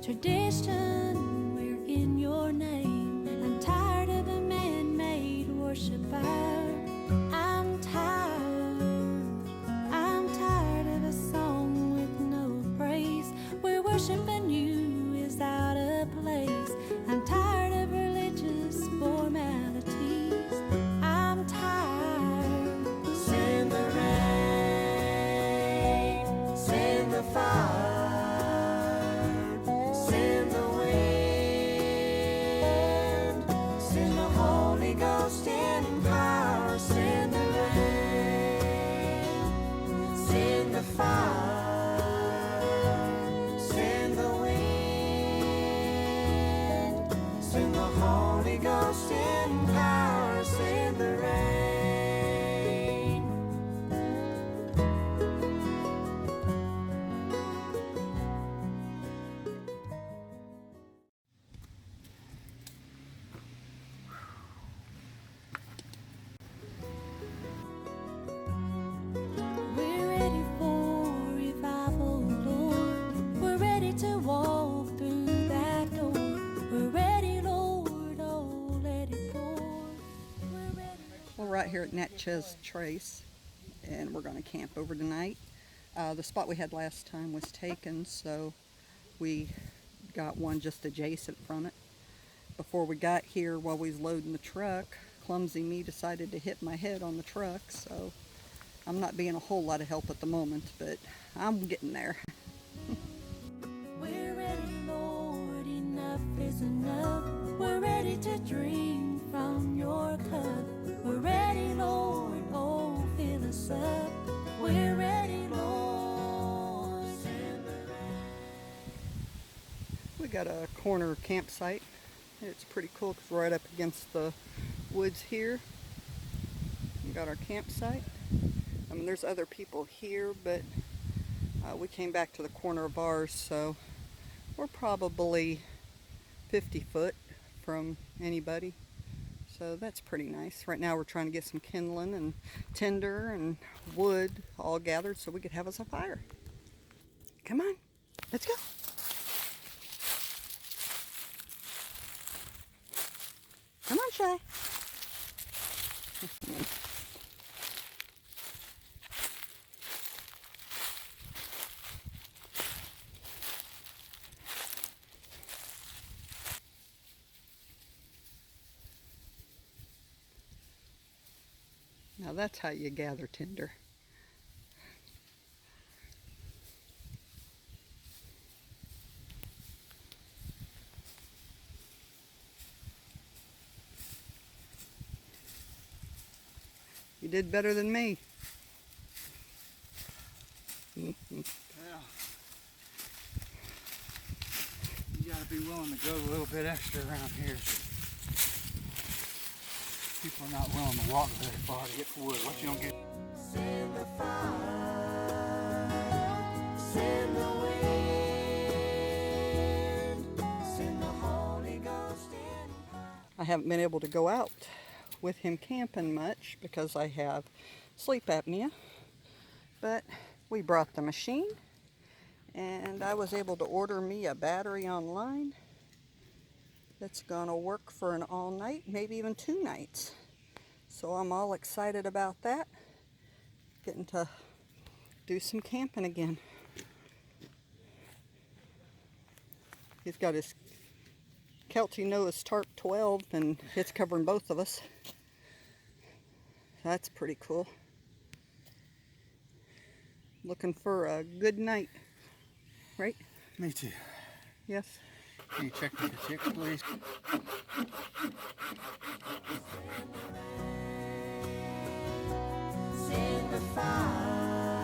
Tradition, we're in your name. I'm tired of a man-made worshiper. I'm tired of a song with no praise. We're worshiping you is out of place. I'm tired of religious formalities. I'm tired. Send the rain, send the fire. Ghost in power, send the rain, send the fire, send the wind, send the Holy Ghost in power, send the rain. We're right here at Natchez Trace, and we're going to camp over tonight. The spot we had last time was taken, so we got one just adjacent from it. Before we got here, while we was loading the truck, clumsy me decided to hit my head on the truck, so I'm not being a whole lot of help at the moment, but I'm getting there. We're ready, Lord, enough is enough. We're ready to drink from your cup. We're ready, Lord, oh, fill us up. We're ready, Lord. We got a corner campsite. It's pretty cool because we're right up against the woods here. We got our campsite. I mean, there's other people here, but we came back to the corner of ours, so we're probably 50 foot from anybody. So that's pretty nice. Right now we're trying to get some kindling and tinder and wood all gathered so we could have us a fire. Come on, let's go. Come on, Shy. Now that's how you gather tinder. You did better than me. Yeah. You gotta be willing to go a little bit extra around here. People are not willing to walk very far to get to wood. What you don't get. Send the fire, send the wind, send the Holy Ghost in. I haven't been able to go out with him camping much because I have sleep apnea, but we brought the machine and I was able to order me a battery online that's gonna work for an all night, maybe even 2 nights. So I'm all excited about that, getting to do some camping again. He's got his Kelty Noah's Tarp 12 and it's covering both of us. That's pretty cool. Looking for a good night, right? Me too. Yes. Can you check the tick, please? Send the fire,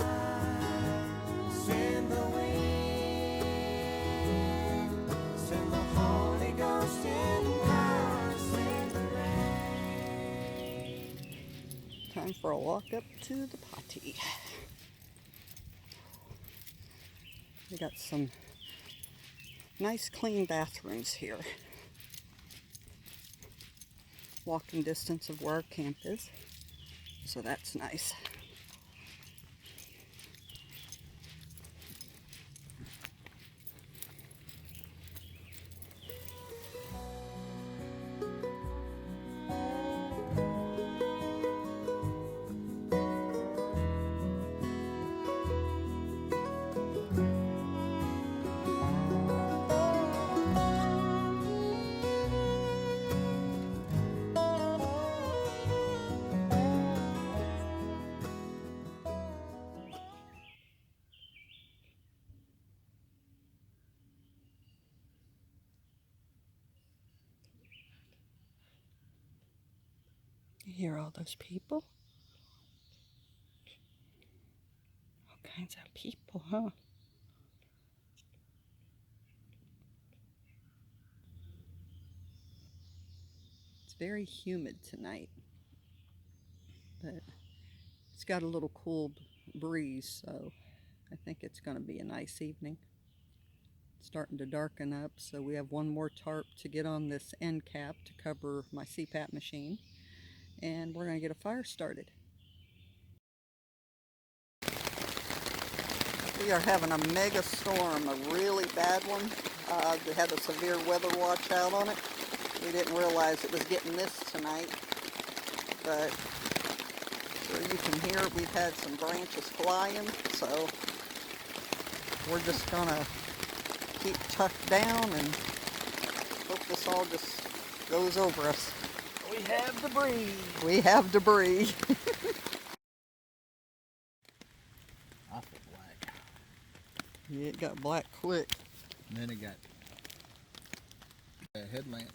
send the wind, send the Holy Ghost in power, send the rain. Time for a walk up to the potty. We got some nice clean bathrooms here. Walking distance of where our camp is. So that's nice. hear all those people? All kinds of people, huh? It's very humid tonight, but it's got a little cool breeze, so I think it's going to be a nice evening. It's starting to darken up, so we have one more tarp to get on this end cap to cover my CPAP machine, and we're going to get a fire started. We are having a mega storm, a really bad one. They had a severe weather watch out on it. We didn't realize it was getting this tonight, but sure you can hear we've had some branches flying, so we're just gonna keep tucked down and hope this all just goes over us. We have debris. We have debris. I feel black. Yeah, it got black quick. And then it got a headlamp.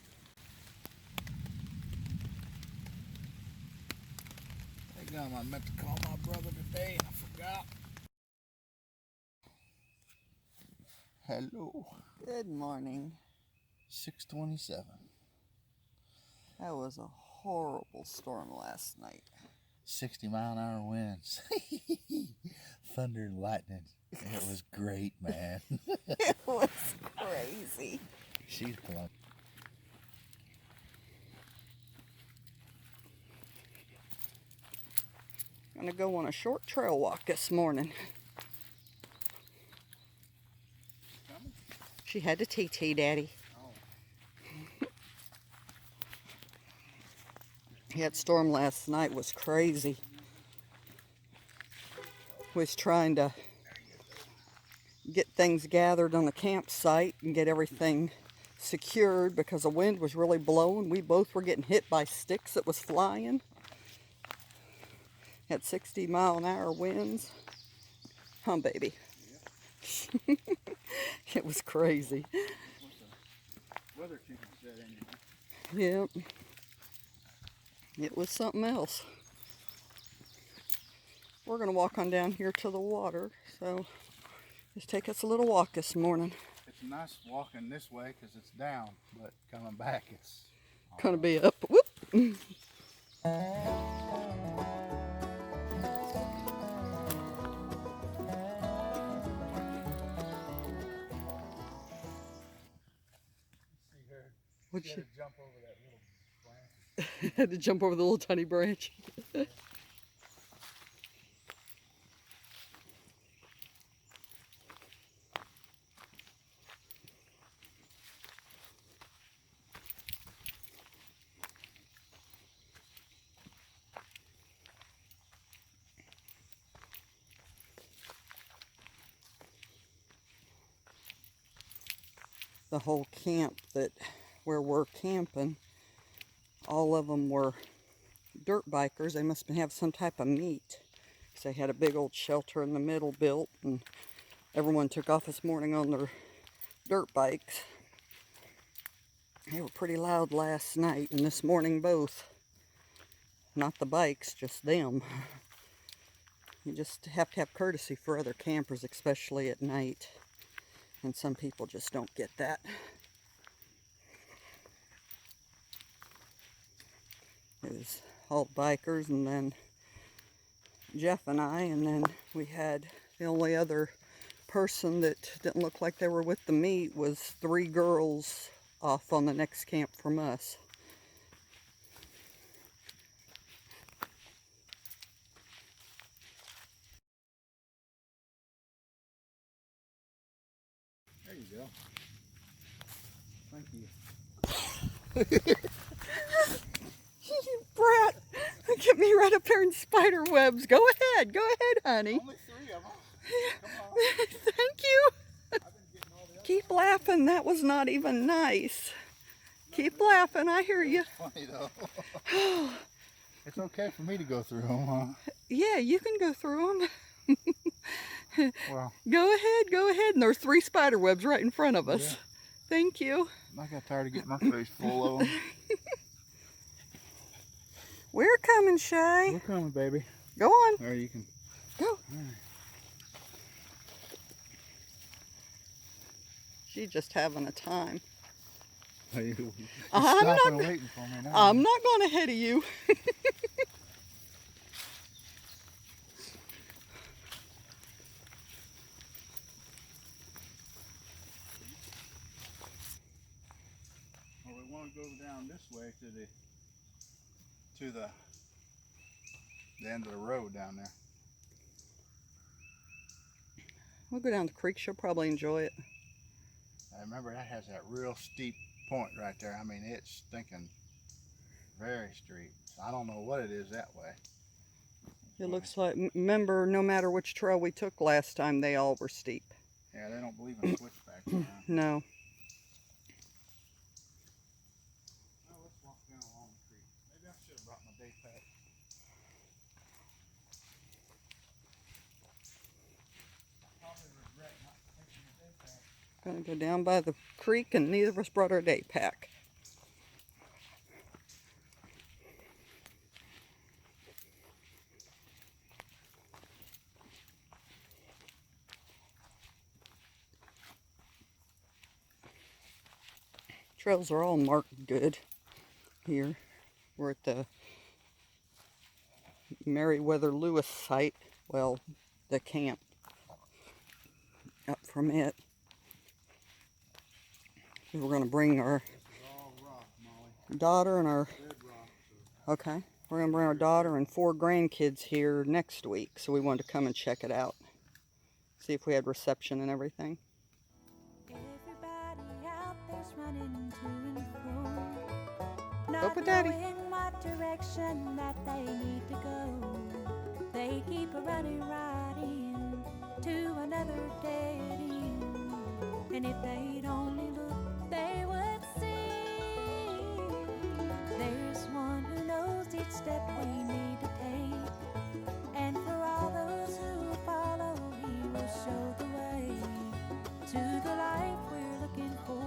Hey, I meant to call my brother today and I forgot. Hello. Good morning. 6:27. That was a horrible storm last night. 60-mile-an-hour winds. Thunder and lightning. It was great, man. It was crazy. She's plump. Gonna go on a short trail walk this morning. She had to TT, Daddy. That storm last night was crazy. Was trying to get things gathered on the campsite and get everything secured because the wind was really blowing. We both were getting hit by sticks that was flying. Had 60-mile-an-hour winds. Huh, baby? It was crazy. Weather chicken said anyway. Yep. It was something else. We're going to walk on down here to the water, so just take us a little walk this morning. It's nice walking this way because it's down, but coming back it's Going to be up. Whoop! What'd she jump over that little branch. had to jump over the little tiny branch. The whole camp where we're camping, all of them were dirt bikers. They must have some type of meet, because they had a big old shelter in the middle built, and everyone took off this morning on their dirt bikes. They were pretty loud last night and this morning both. Not the bikes, just them. You just have to have courtesy for other campers, especially at night. And some people just don't get that. It was all bikers, and then Jeff and I, and then we had the only other person that didn't look like they were with the meet was 3 girls off on the next camp from us. There you go. Thank you. You brat! Get me right up there in spider webs. Go ahead, honey. Only 3 of them. Come on. Thank you. I've been getting all the other Keep laughing. That was not even nice. Keep laughing. I hear you. funny though. It's okay for me to go through them, huh? Yeah, you can go through them. Well, Go ahead. And there's 3 spider webs right in front of us. Yeah. Thank you. I got tired of getting my face full of them. We're coming, Shay. We're coming, baby. Go on. Or you can Go. All right. She's just having a time. You're I'm stopping not- and waiting for me now. I'm not going ahead of you. Well, we want to go down this way to the end of the road down there. We'll go down the creek. She'll probably enjoy it. I remember that has that real steep point right there. I mean, it's stinking very steep. I don't know what it is that way. It looks like, remember, no matter which trail we took last time, they all were steep. Yeah, they don't believe in switchbacks now. No. Well, let's walk down along the creek. Maybe I should have brought my day pack. I probably regret not taking my day pack. Gonna go down by the creek, and neither of us brought our day pack. Trails are all marked good here. We're at the Meriwether Lewis site. Well, the camp up from it. We're going to bring our All rock, Molly. daughter and our, Red rock. okay, we're going to bring our daughter and 4 grandkids here next week. So we wanted to come and check it out. See if we had reception and everything. Everybody out there's running to and fro, not with Daddy. knowing what direction that they need to go. They keep running right in to another dead end, and if they'd only look, they would see there's one who knows each step we need to take, and for all those who follow, he will show the way to the life we're looking for.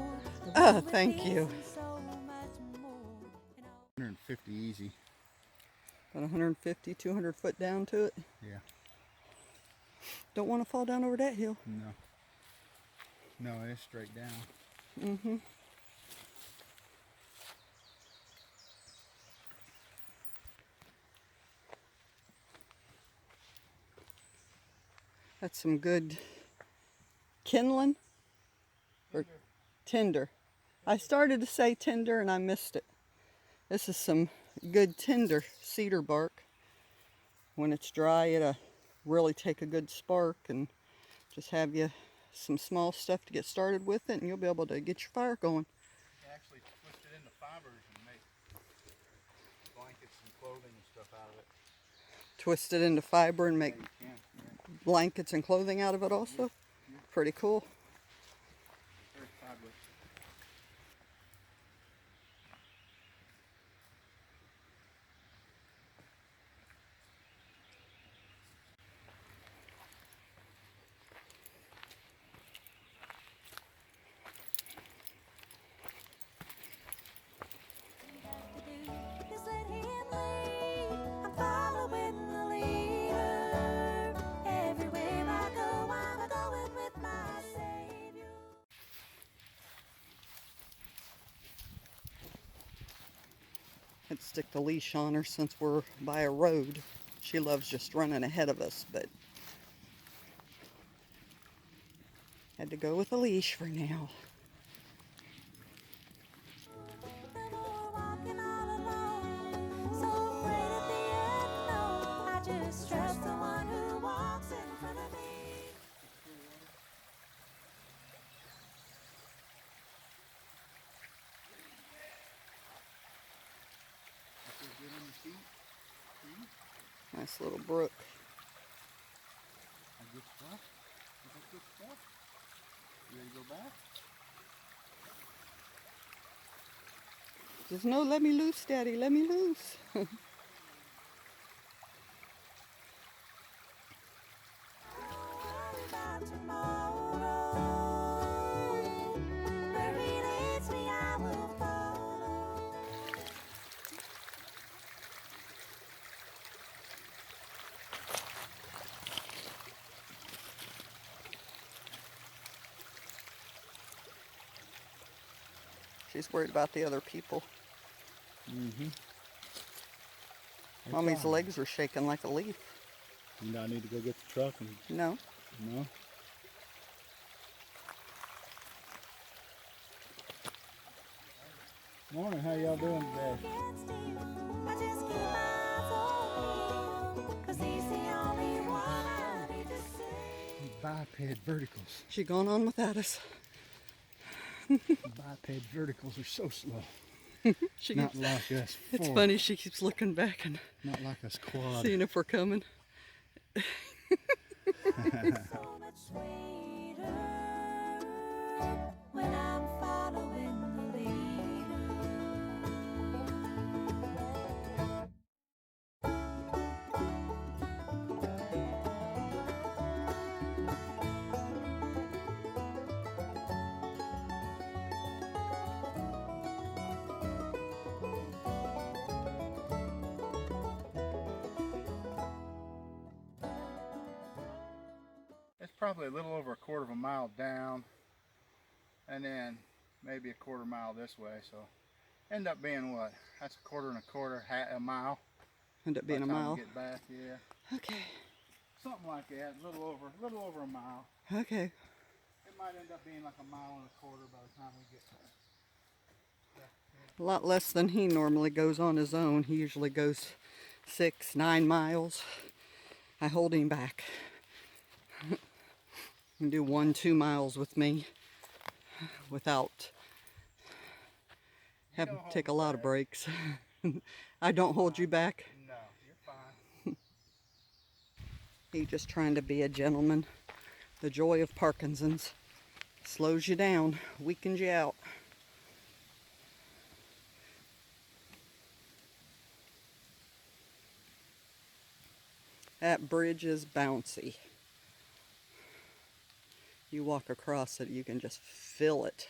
Oh, thank you. And so much more. And all 150 easy. About 150, 200 foot down to it. Yeah. Don't want to fall down over that hill. No. No, it's straight down. Mm-hmm. That's some good kindling or tinder. I started to say tinder and I missed it. This is some good tinder cedar bark. When it's dry, it'll really take a good spark and just have you some small stuff to get started with it, and you'll be able to get your fire going. You actually twist it into fibers and make blankets and clothing and stuff out of it. Twist it into fiber and make Yeah, you can. Yeah. blankets and clothing out of it also. Pretty cool. Very fibrous. is let him lead. I'm following the leader. Everywhere I go, I'm going with my Savior. I'd stick the leash on her since we're by a road. She loves just running ahead of us, but had to go with a leash for now. No more walking all alone, so afraid of the unknown. I just trust the one who walks in front of me. Get in the seat. Nice little brook. I good stuff. Is that good stuff? You ready to go back? Just no, let me loose, Daddy, let me loose. Worry about tomorrow. Where he leads me, I will follow. She's worried about the other people. Mm-hmm. Mommy's legs are shaking like a leaf. You know, I need to go get the truck and... No. No? Morning, how y'all doing today? Biped verticals. She gone on without us. Biped verticals are so slow. She Not keeps, like us. it's Four. funny, she keeps looking back and Not like us quad. seeing if we're coming. So much sweeter when I'm following the leader. It's probably a little over a quarter of a mile down, and then maybe a quarter mile this way. So end up being what? That's a quarter and a quarter, a mile. End up being By a the time mile. we get back, yeah, Okay. something like that. A little over a mile. Okay. It might end up being like a mile and a quarter by the time we get there. A lot less than he normally goes on his own. He usually goes 6, 9 miles. I hold him back. He can do 1, 2 miles with me without having to take a lot of breaks. I don't hold you back. No, you're fine. He's just trying to be a gentleman. The joy of Parkinson's slows you down, weakens you out. That bridge is bouncy. You walk across it, you can just feel it.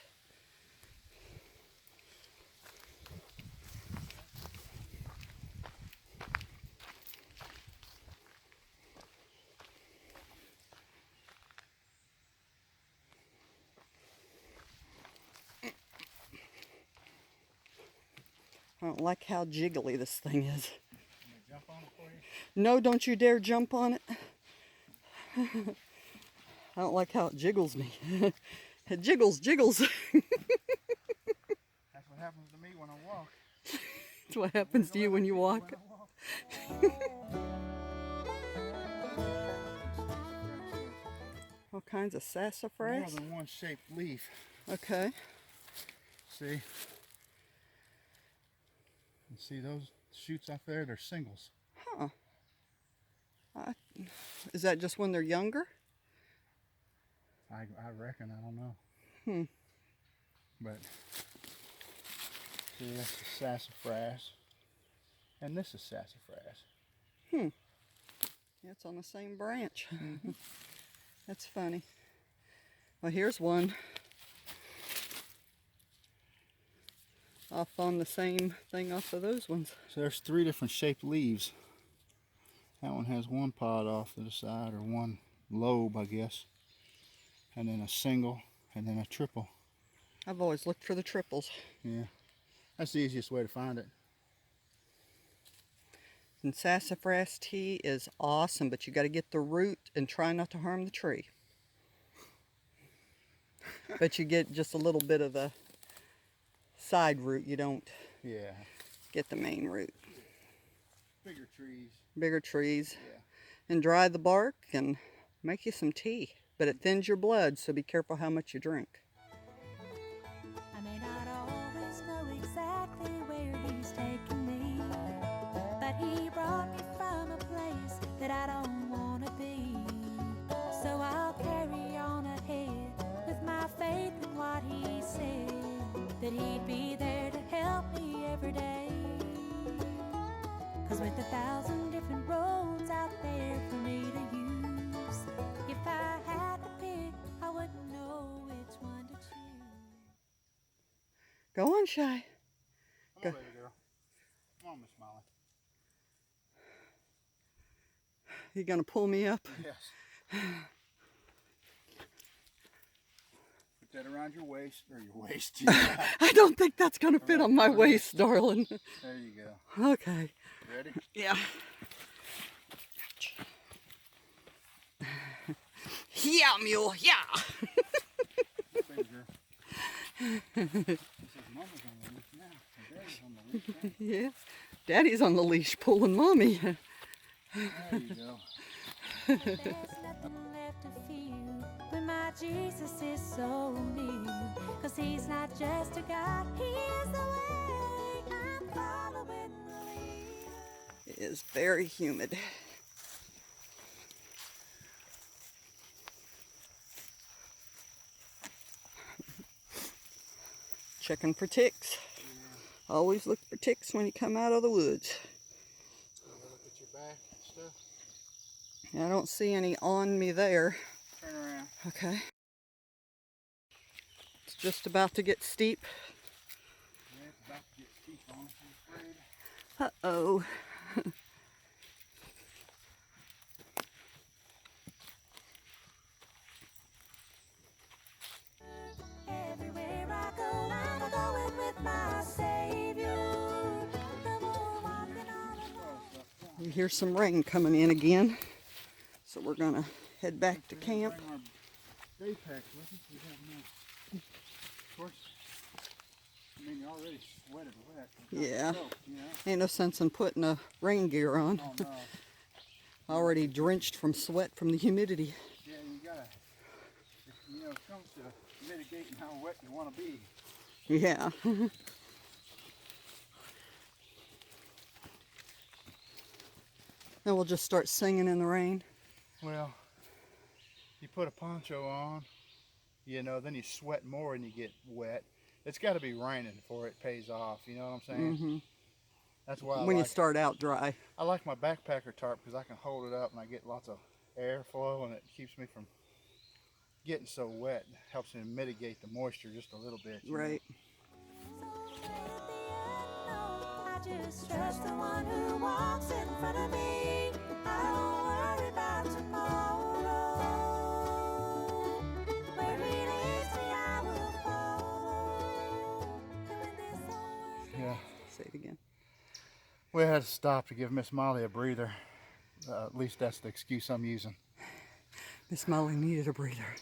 I don't like how jiggly this thing is. Can I jump on it for you? No, don't you dare jump on it. I don't like how it jiggles me. It jiggles. That's what happens to me when I walk. That's what happens to you when you walk. All kinds of More sassafras. than one shaped leaf. Okay. See? You see those shoots up there? They're singles. Huh. Is that just when they're younger? I reckon. I don't know. Hmm. But see, that's the sassafras, and this is sassafras. Yeah, it's on the same branch. That's funny. Well, here's one off on the same thing off of those ones. So there's 3 different shaped leaves. That one has one pod off to the side, or one lobe, I guess, and then a single, and then a triple. I've always looked for the triples. Yeah, that's the easiest way to find it. And sassafras tea is awesome, but you got to get the root and try not to harm the tree. But you get just a little bit of the side root. You don't Yeah, get the main root. bigger trees. Bigger trees. Yeah. And dry the bark and make you some tea. But it thins your blood, so be careful how much you drink. I may not always know exactly where he's taking me, but he brought me from a place that I don't want to be. So I'll carry on ahead with my faith in what he said, that he'd be there to help me every day. 'Cause with 1,000 different roads out there for me to use, if I had to pick, I wouldn't know which one to choose. Go on, Shy. Come on, baby girl. Come on, Miss Molly. You gonna pull me up? Yes. Put that around your waist, or your waist. I don't think that's going to fit on my waist, darling. There you go. Okay. Ready? Yeah. Yeah, mule, yeah. This is Mama's on the leash now. And Daddy's on the leash now. Yeah. Daddy's on the leash pulling Mommy. There you go. There's nothing left to fear when my Jesus is so near. 'Cause he's not just a God, he is the way. I'm following the leader. It is very humid. Checking for ticks. Always look for ticks when you come out of the woods. Look at your back and stuff. I don't see any on me there. Turn around. Okay. It's just about to get steep. Yeah, it's about to get steep on us, I'm afraid. Uh-oh. Everywhere I go, I'm going with my Savior. No more walking all alone. We hear some rain coming in again. So we're gonna head back to camp. Bring our day packs with us. We have no. Of course, I mean, you're already sweated wet. It's not Yeah. soaked, you know? Ain't no sense in putting a rain gear on. Oh, no. Already drenched from sweat from the humidity. Yeah, you gotta, you know, it comes to mitigating how wet you want to be. Yeah. Then we'll just start singing in the rain. Well, you put a poncho on, you know, then you sweat more and you get wet. It's got to be raining before it pays off, you know what I'm saying? Hmm. That's why When you start out dry. I like my backpacker tarp because I can hold it up and I get lots of airflow and it keeps me from getting so wet. It helps me mitigate the moisture just a little bit. you know? Right. I just trust the one who walks in front of me. I don't worry about tomorrow. Where he leads me, I will follow. And when this whole world Yeah. Say it again. We had to stop to give Miss Molly a breather. At least that's the excuse I'm using. Miss Molly needed a breather.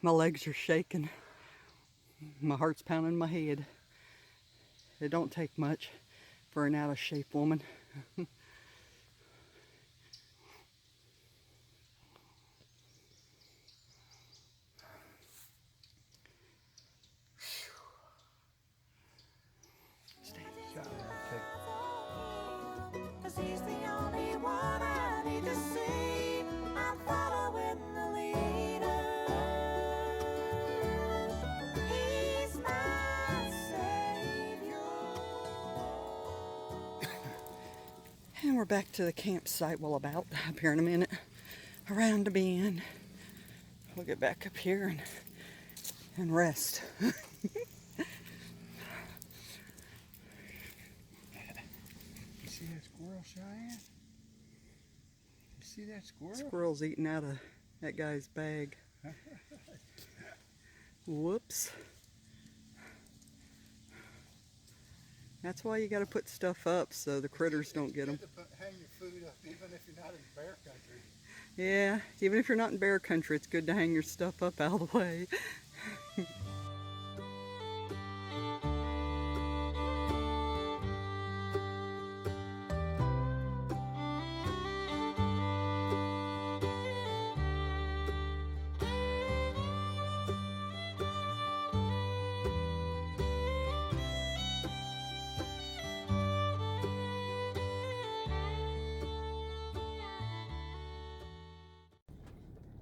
My legs are shaking. My heart's pounding in my head. It don't take much for an out of shape woman. Cause he's the only one I need to see. I'm following the leader. He's my Savior. And we're back to the campsite. Well, about up here in a minute. Around the bend. We'll get back up here and rest. You see that squirrel, Cheyenne? You see that squirrel? Squirrel's eating out of that guy's bag. Whoops. That's why you got to put stuff up so the critters don't get them. You have to hang your food up even if you're not in bear country. Yeah, even if you're not in bear country, it's good to hang your stuff up out of the way.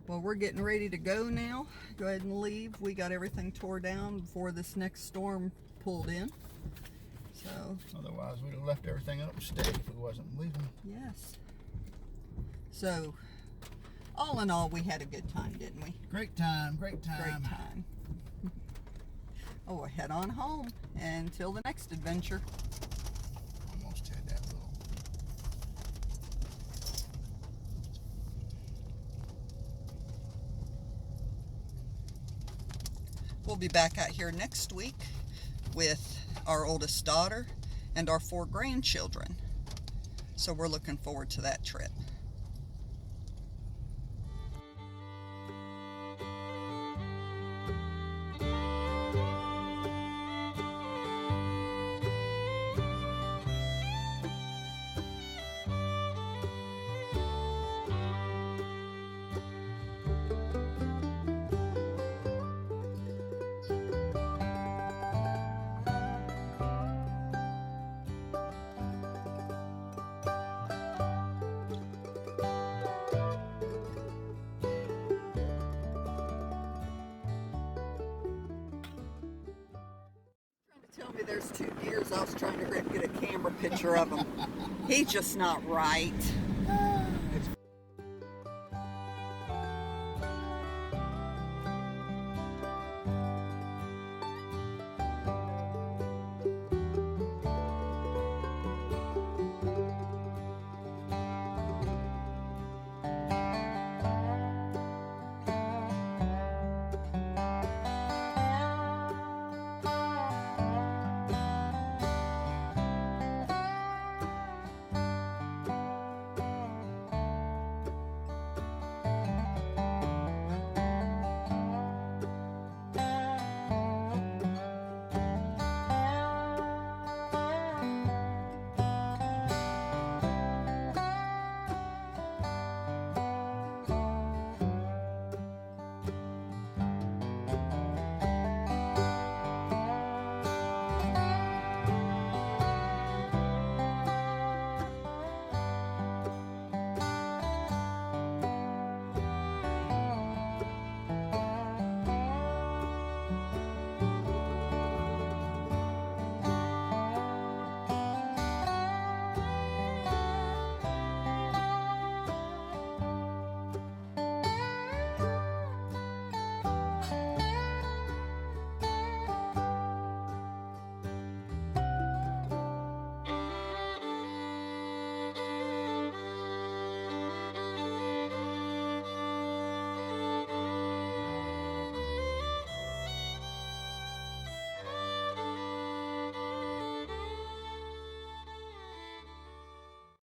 Well, we're getting ready to go now. Go ahead and leave. We got everything tore down before this next storm pulled in. So, Otherwise, we'd have left everything up and stayed if we wasn't leaving. yes. So, all in all, we had a good time, didn't we? Great time, great time. Great time. Oh, we'll head on home until the next adventure. Almost had that little. We'll be back out here next week with our oldest daughter and our 4 grandchildren. So we're looking forward to that trip. Tell me there's 2 deers. I was trying to get a camera picture of them. He's just not right.